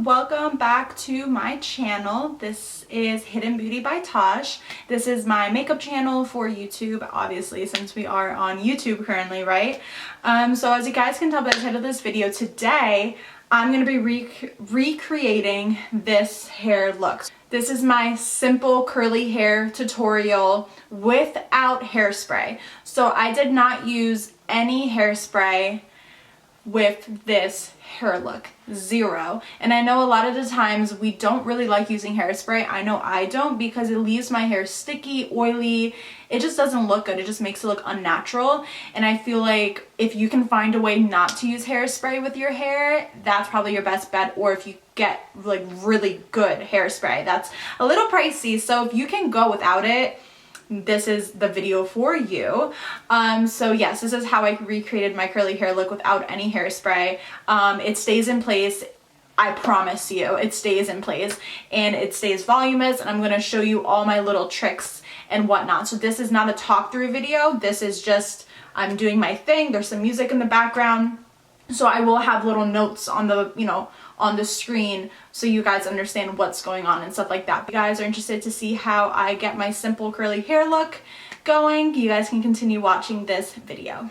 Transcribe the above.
welcome back to my channel. This is Hidden Beauty by Tosh. This is my makeup channel for YouTube, obviously, since we are on YouTube currently, right? So as you guys can tell by the title of this video, today I'm going to be recreating this hair look. This is my simple curly hair tutorial without hairspray. So I did not use any hairspray with this hair look, zero. And I know a lot of the times we don't really like using hairspray. I know I don't, because it leaves my hair sticky, oily. It just doesn't look good. It just makes it look unnatural. And I feel like if you can find a way not to use hairspray with your hair, that's probably your best bet. Or if you get like really good hairspray, that's a little pricey. So if you can go without it, this is the video for you. So yes, this is how I recreated my curly hair look without any hairspray. It stays in place. I promise you, it stays in place and it stays voluminous, and I'm going to show you all my little tricks and whatnot. So this is not a talk through video. This is just, I'm doing my thing. There's some music in the background. So I will have little notes on the, on the screen so you guys understand what's going on and stuff like that. If you guys are interested to see how I get my simple curly hair look going, you guys can continue watching this video.